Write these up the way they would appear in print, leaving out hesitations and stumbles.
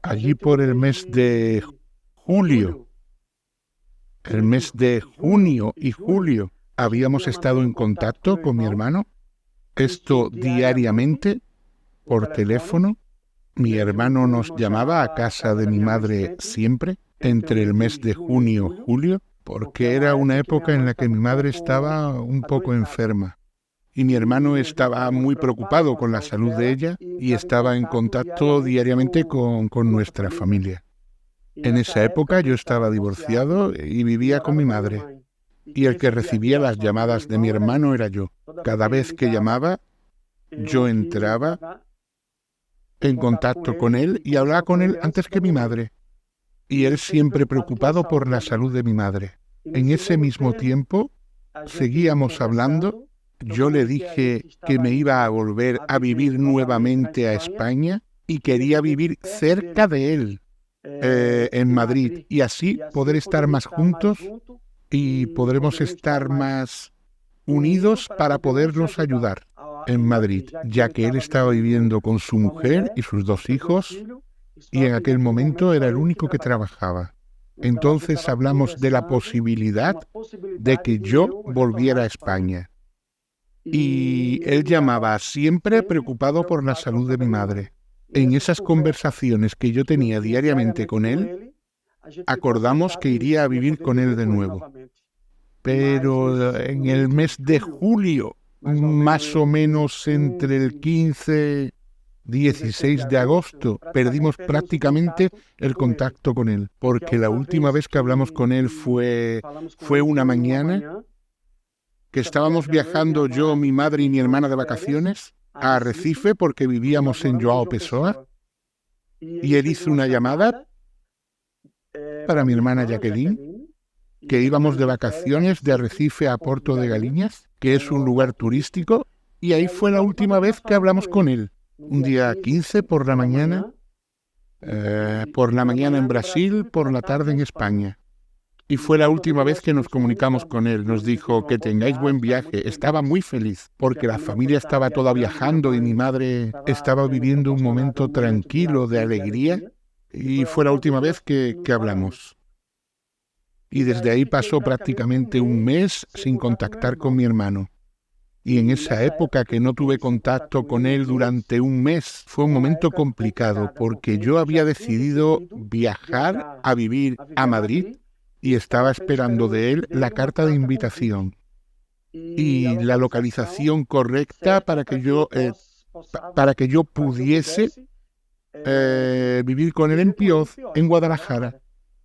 allí por el mes de julio, el mes de junio y julio, habíamos estado en contacto con mi hermano, esto diariamente por teléfono. Mi hermano nos llamaba a casa de mi madre siempre, entre el mes de junio y julio, porque era una época en la que mi madre estaba un poco enferma. Y mi hermano estaba muy preocupado con la salud de ella y estaba en contacto diariamente con nuestra familia. En esa época yo estaba divorciado y vivía con mi madre. Y el que recibía las llamadas de mi hermano era yo. Cada vez que llamaba, yo entraba en contacto con él y hablaba con él antes que mi madre. Y él siempre preocupado por la salud de mi madre. En ese mismo tiempo, seguíamos hablando. Yo le dije que me iba a volver a vivir nuevamente a España y quería vivir cerca de él, en Madrid, y así poder estar más juntos y podremos estar más unidos para podernos ayudar en Madrid, ya que él estaba viviendo con su mujer y sus 2 hijos y en aquel momento era el único que trabajaba. Entonces hablamos de la posibilidad de que yo volviera a España. Y él llamaba siempre preocupado por la salud de mi madre. En esas conversaciones que yo tenía diariamente con él, acordamos que iría a vivir con él de nuevo. Pero en el mes de julio, más o menos entre el 15 16 de agosto, perdimos prácticamente el contacto con él, porque la última vez que hablamos con él fue una mañana que estábamos viajando yo, mi madre y mi hermana de vacaciones a Arrecife, porque vivíamos en João Pessoa, y él hizo una llamada para mi hermana Jacqueline, que íbamos de vacaciones de Arrecife a Porto de Galinhas, que es un lugar turístico, y ahí fue la última vez que hablamos con él. Un día 15 por la mañana en Brasil, por la tarde en España. Y fue la última vez que nos comunicamos con él. Nos dijo que tengáis buen viaje. Estaba muy feliz porque la familia estaba toda viajando y mi madre estaba viviendo un momento tranquilo de alegría. Y fue la última vez que hablamos. Y desde ahí pasó prácticamente un mes sin contactar con mi hermano. Y en esa época que no tuve contacto con él durante un mes, fue un momento complicado porque yo había decidido viajar a vivir a Madrid y estaba esperando de él la carta de invitación y la localización correcta para que yo pudiese vivir con él en Pioz, en Guadalajara,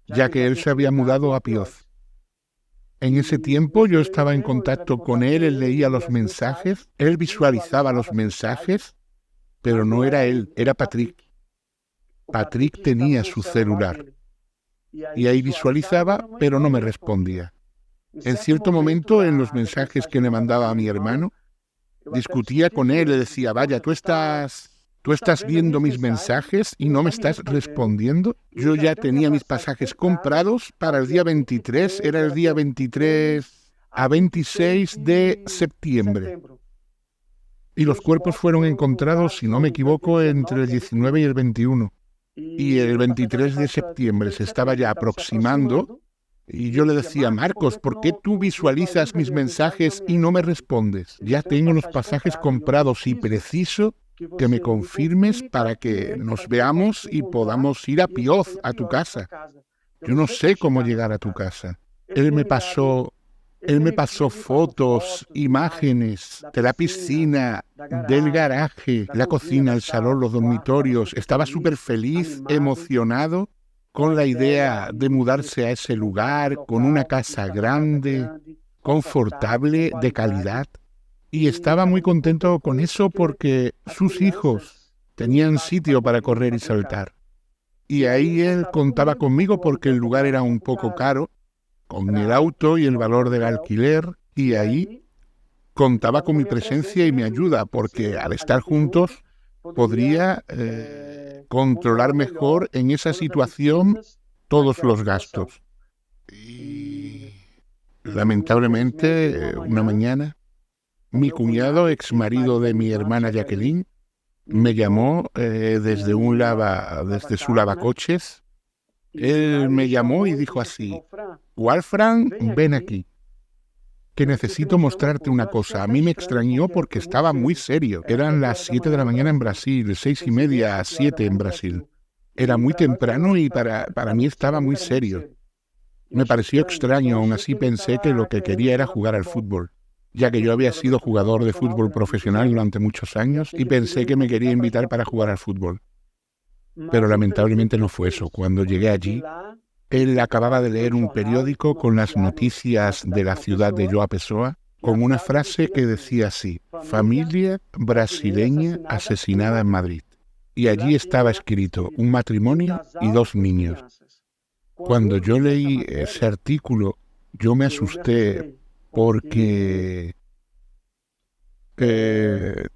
ya que él se había mudado a Pioz. En ese tiempo yo estaba en contacto con él leía los mensajes, él visualizaba los mensajes, pero no era él, era Patrick. Patrick tenía su celular y ahí visualizaba, pero no me respondía. En cierto momento, en los mensajes que le mandaba a mi hermano, discutía con él, le decía, vaya, tú estás viendo mis mensajes y no me estás respondiendo. Yo ya tenía mis pasajes comprados para el día 23, era el día 23 a 26 de septiembre. Y los cuerpos fueron encontrados, si no me equivoco, entre el 19 y el 21. Y el 23 de septiembre se estaba ya aproximando y yo le decía, Marcos, ¿por qué tú visualizas mis mensajes y no me respondes? Ya tengo los pasajes comprados y preciso que me confirmes para que nos veamos y podamos ir a Pioz, a tu casa. Yo no sé cómo llegar a tu casa. Él me pasó fotos, imágenes de la piscina, del garaje, la cocina, el salón, los dormitorios. Estaba súper feliz, emocionado con la idea de mudarse a ese lugar, con una casa grande, confortable, de calidad. Y estaba muy contento con eso porque sus hijos tenían sitio para correr y saltar. Y ahí él contaba conmigo porque el lugar era un poco caro, con el auto y el valor del alquiler, y ahí contaba con mi presencia y mi ayuda, porque al estar juntos podría controlar mejor en esa situación todos los gastos. Y lamentablemente, una mañana, mi cuñado, ex marido de mi hermana Jacqueline, Me llamó desde su lavacoches. Él me llamó y dijo así: Walfran, ven aquí, que necesito mostrarte una cosa. A mí me extrañó porque estaba muy serio. Eran las 7 de la mañana en Brasil, 6:30 a 7 en Brasil. Era muy temprano y para mí estaba muy serio. Me pareció extraño, aún así pensé que lo que quería era jugar al fútbol, ya que yo había sido jugador de fútbol profesional durante muchos años y pensé que me quería invitar para jugar al fútbol. Pero lamentablemente no fue eso. Cuando llegué allí, él acababa de leer un periódico con las noticias de la ciudad de João Pessoa, con una frase que decía así: familia brasileña asesinada en Madrid. Y allí estaba escrito un matrimonio y 2 niños. Cuando yo leí ese artículo, yo me asusté porque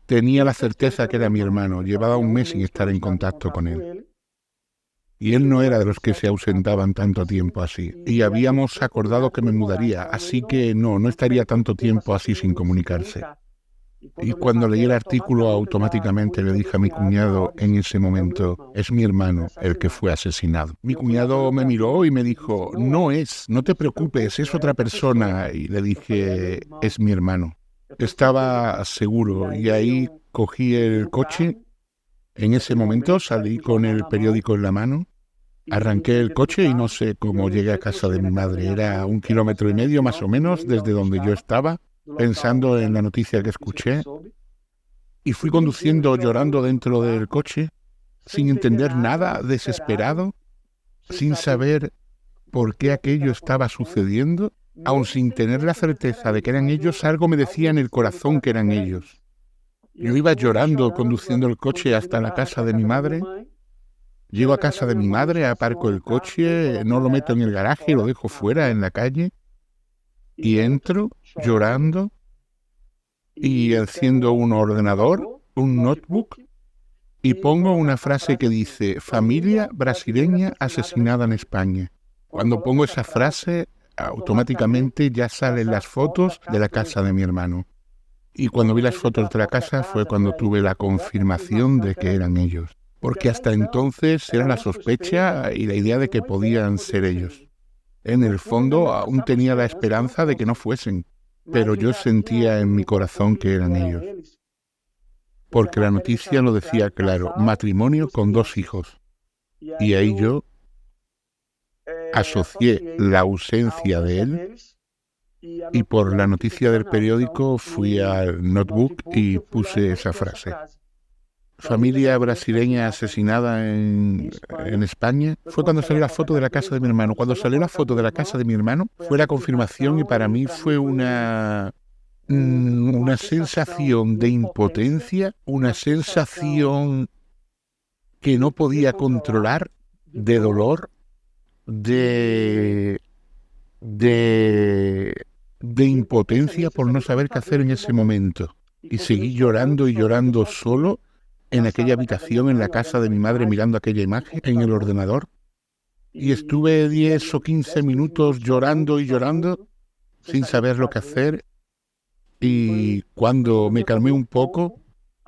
tenía la certeza que era mi hermano. Llevaba un mes sin estar en contacto con él. Y él no era de los que se ausentaban tanto tiempo así. Y habíamos acordado que me mudaría, así que no estaría tanto tiempo así sin comunicarse. Y cuando leí el artículo, automáticamente le dije a mi cuñado en ese momento: es mi hermano el que fue asesinado. Mi cuñado me miró y me dijo: no te preocupes, es otra persona. Y le dije: es mi hermano. Estaba seguro y ahí cogí el coche. En ese momento salí con el periódico en la mano, arranqué el coche y no sé cómo llegué a casa de mi madre. Era 1,5 kilómetros más o menos desde donde yo estaba, pensando en la noticia que escuché, y fui conduciendo llorando dentro del coche, sin entender nada, desesperado, sin saber por qué aquello estaba sucediendo, aun sin tener la certeza de que eran ellos. Algo me decía en el corazón que eran ellos. Yo iba llorando conduciendo el coche hasta la casa de mi madre. Llego a casa de mi madre, aparco el coche, no lo meto en el garaje, lo dejo fuera en la calle y entro llorando y enciendo un ordenador, un notebook, y pongo una frase que dice: familia brasileña asesinada en España. Cuando pongo esa frase, automáticamente ya salen las fotos de la casa de mi hermano. Y cuando vi las fotos de la casa fue cuando tuve la confirmación de que eran ellos. Porque hasta entonces era la sospecha y la idea de que podían ser ellos. En el fondo aún tenía la esperanza de que no fuesen, pero yo sentía en mi corazón que eran ellos. Porque la noticia lo decía claro: matrimonio con 2 hijos. Y ahí yo asocié la ausencia de él, y por la noticia del periódico fui al notebook y puse esa frase: familia brasileña asesinada en España. Fue cuando salió la foto de la casa de mi hermano. Cuando salió la foto de la casa de mi hermano fue la confirmación, y para mí fue una sensación de impotencia, una sensación que no podía controlar, de dolor, de impotencia por no saber qué hacer en ese momento. Y seguí llorando y llorando solo en aquella habitación en la casa de mi madre, mirando aquella imagen en el ordenador. Y estuve 10 o 15 minutos llorando y llorando sin saber lo que hacer. Y cuando me calmé un poco,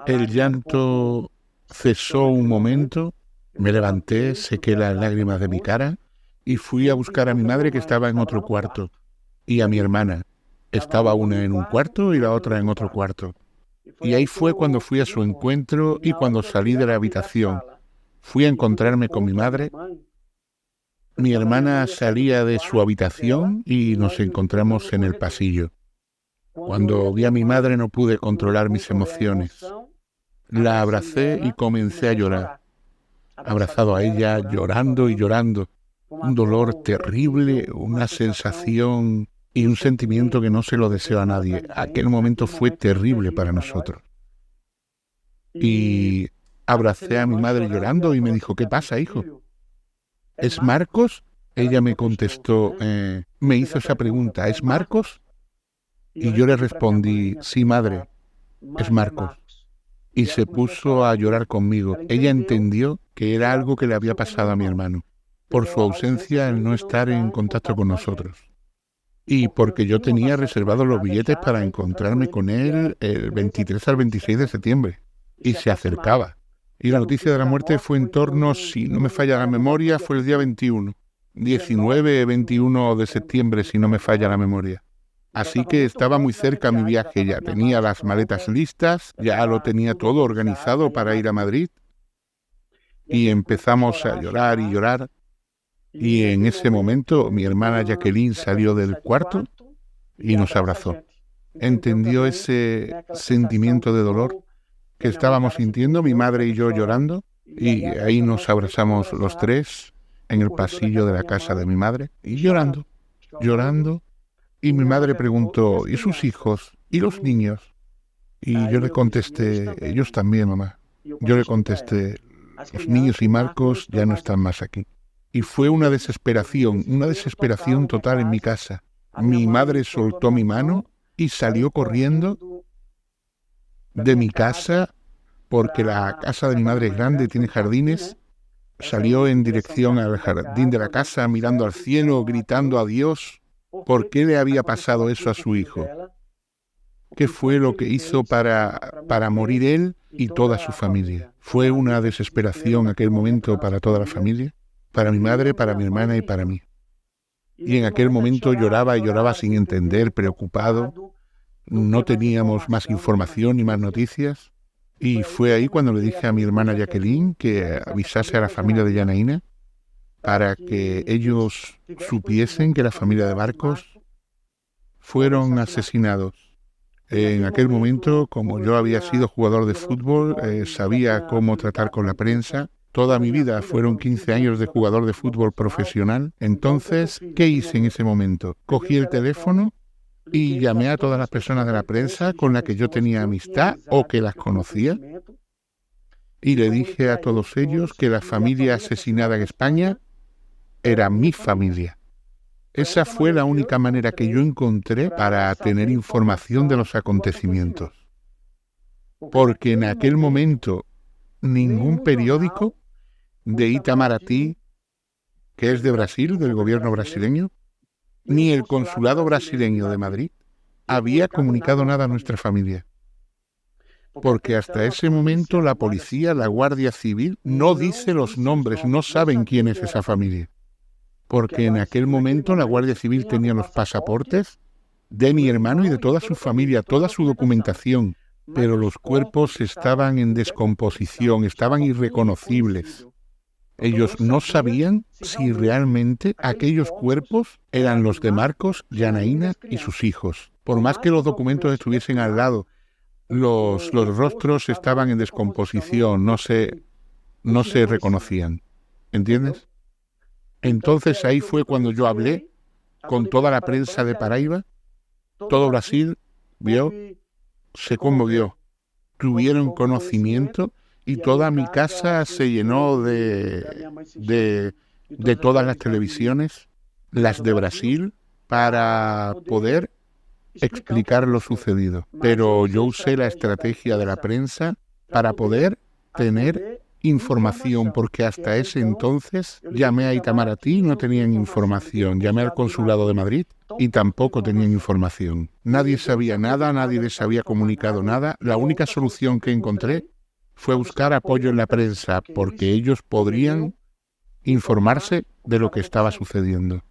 el llanto cesó un momento, me levanté, sequé las lágrimas de mi cara y fui a buscar a mi madre, que estaba en otro cuarto, y a mi hermana. Estaba una en un cuarto y la otra en otro cuarto. Y ahí fue cuando fui a su encuentro, y cuando salí de la habitación fui a encontrarme con mi madre. Mi hermana salía de su habitación y nos encontramos en el pasillo. Cuando vi a mi madre no pude controlar mis emociones. La abracé y comencé a llorar. Abrazado a ella, llorando y llorando. Un dolor terrible, una sensación y un sentimiento que no se lo deseo a nadie. Aquel momento fue terrible para nosotros. Y abracé a mi madre llorando y me dijo: ¿qué pasa, hijo? ¿Es Marcos? Ella me contestó, me hizo esa pregunta: ¿es Marcos? Y yo le respondí: sí, madre, es Marcos. Y se puso a llorar conmigo. Ella entendió que era algo que le había pasado a mi hermano, por su ausencia, el no estar en contacto con nosotros. Y porque yo tenía reservados los billetes para encontrarme con él el 23 al 26 de septiembre. y se acercaba. Y la noticia de la muerte fue en torno, si no me falla la memoria, fue el día 21. 19-21 de septiembre, si no me falla la memoria. Así que estaba muy cerca mi viaje, ya tenía las maletas listas, ya lo tenía todo organizado para ir a Madrid. Y empezamos a llorar y llorar. Y en ese momento mi hermana Jacqueline salió del cuarto y nos abrazó. Entendió ese sentimiento de dolor que estábamos sintiendo, mi madre y yo llorando, y ahí nos abrazamos los tres en el pasillo de la casa de mi madre, y llorando, llorando, y mi madre preguntó, ¿y sus hijos? ¿Y los niños? Y yo le contesté, ellos también, mamá. Yo le contesté, los niños y Marcos ya no están más aquí. Y fue una desesperación total en mi casa. Mi madre soltó mi mano y salió corriendo de mi casa, porque la casa de mi madre es grande, tiene jardines. Salió en dirección al jardín de la casa, mirando al cielo, gritando a Dios, ¿por qué le había pasado eso a su hijo? ¿Qué fue lo que hizo para morir él y toda su familia? Fue una desesperación aquel momento para toda la familia, para mi madre, para mi hermana y para mí. Y en aquel momento lloraba y lloraba sin entender, preocupado. No teníamos más información ni más noticias. Y fue ahí cuando le dije a mi hermana Jacqueline que avisase a la familia de Janaína para que ellos supiesen que la familia de Marcos fueron asesinados. En aquel momento, como yo había sido jugador de fútbol, sabía cómo tratar con la prensa. Toda mi vida fueron 15 años de jugador de fútbol profesional. Entonces, ¿qué hice en ese momento? Cogí el teléfono y llamé a todas las personas de la prensa con las que yo tenía amistad o que las conocía, y le dije a todos ellos que la familia asesinada en España era mi familia. Esa fue la única manera que yo encontré para tener información de los acontecimientos. Porque en aquel momento ningún periódico de Itamaraty, que es de Brasil, del gobierno brasileño, ni el consulado brasileño de Madrid había comunicado nada a nuestra familia. Porque hasta ese momento la policía, la Guardia Civil, no dice los nombres, no saben quién es esa familia. Porque en aquel momento la Guardia Civil tenía los pasaportes de mi hermano y de toda su familia, toda su documentación, pero los cuerpos estaban en descomposición, estaban irreconocibles. Ellos no sabían si realmente aquellos cuerpos eran los de Marcos, Janaína y sus hijos. Por más que los documentos estuviesen al lado, los rostros estaban en descomposición, no se reconocían. ¿Entiendes? Entonces ahí fue cuando yo hablé con toda la prensa de Paraíba. Todo Brasil vio, se conmovió, tuvieron conocimiento y toda mi casa se llenó de todas las televisiones, las de Brasil, para poder explicar lo sucedido. Pero yo usé la estrategia de la prensa para poder tener información, porque hasta ese entonces llamé a Itamaraty y no tenían información, llamé al consulado de Madrid y tampoco tenían información. Nadie sabía nada, nadie les había comunicado nada. La única solución que encontré fue buscar apoyo en la prensa, porque ellos podrían informarse de lo que estaba sucediendo.